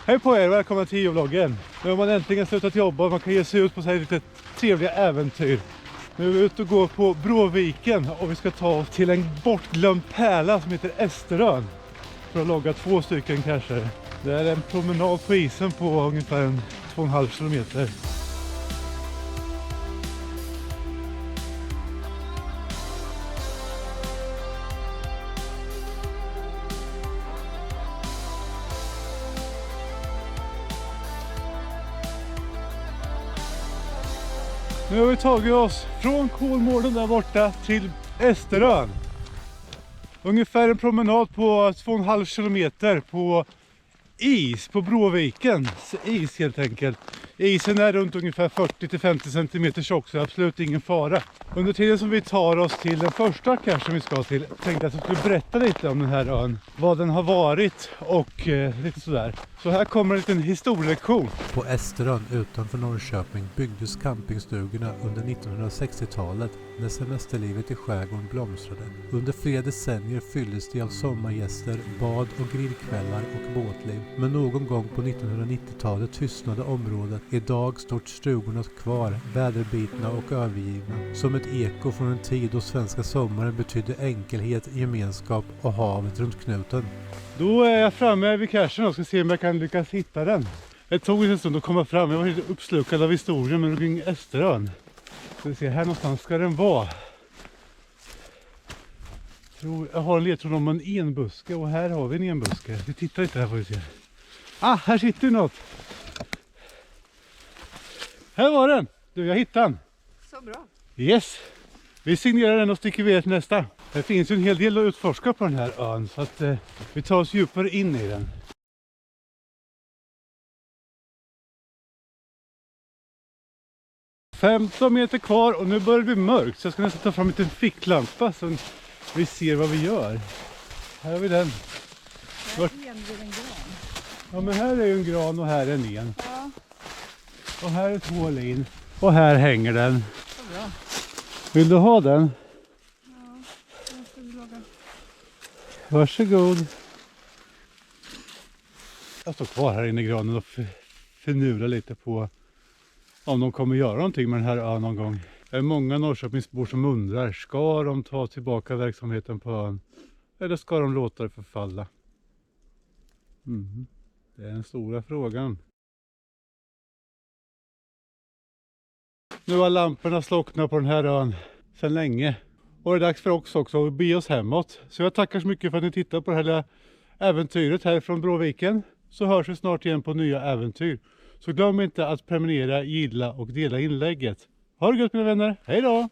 Hej på er, välkomna till vloggen. Nu har man äntligen slutat jobba och man kan ge sig ut på så här lite trevliga äventyr. Nu är vi ute och går på Bråviken och vi ska ta oss till en bortglömd pärla som heter Esterön. För att logga 2 stycken cacher. Det är en promenad på isen på ungefär 2,5 kilometer. Nu har vi tagit oss från Kolmården där borta till Esterön. Ungefär en promenad på 2,5 kilometer på is, på Bråviken. Is helt enkelt. Isen är runt ungefär 40-50 cm tjock, så absolut ingen fara. Under tiden som vi tar oss till den första cachen vi ska till, tänkte jag att jag skulle berätta lite om den här ön. Vad den har varit och lite sådär. Så här kommer en liten historielektion. På Esterön utanför Norrköping byggdes campingstugorna under 1960-talet när semesterlivet i skärgården blomstrade. Under flera decennier fylldes de av sommargäster, bad och grillkvällar och båtliv. Men någon gång på 1990-talet tystnade området. Idag står stugorna kvar, väderbitna och övergivna. Som ett eko från en tid då svenska sommaren betydde enkelhet, gemenskap och havet runt knuten. Då är jag framme vid cachen och ska se om jag kan lyckas hitta den. Det tog en stund att komma fram, jag var helt uppslukad av historien men kring Esterön. Ska vi se, här någonstans ska den vara. Jag har en ledtråd om en enbuske och här har vi en enbuske. Vi tittar lite här får vi se. Ah, här sitter något. Här var den. Du, jag hittade den. Så bra. Yes. Vi signerar den och sticker vidare till nästa. Det finns ju en hel del att utforska på den här ön så att vi tar oss djupare in i den. $15 meter kvar och nu börjar det bli mörkt så jag ska nästan ta fram en liten ficklampa så vi ser vad vi gör. Här har vi den. Här är en gran. Ja, men här är ju en gran och här är en en. Ja. Och här är ett hål in. Och här hänger den. Så bra. Vill du ha den? Ja, jag ska laga. Varsågod. Jag står kvar här inne i granen och förnurar lite på om de kommer göra någonting med den här ön någon gång. Det är många Norrköpingsbor som undrar, ska de ta tillbaka verksamheten på ön? Eller ska de låta det förfalla? Det är den stora frågan. Nu har lamporna slocknat på den här ön sedan länge. Och det är dags för oss också att be oss hemåt. Så jag tackar så mycket för att ni tittar på det här äventyret här från Bråviken. Så hörs vi snart igen på nya äventyr. Så glöm inte att prenumerera, gilla och dela inlägget. Ha det gott mina vänner. Hej då!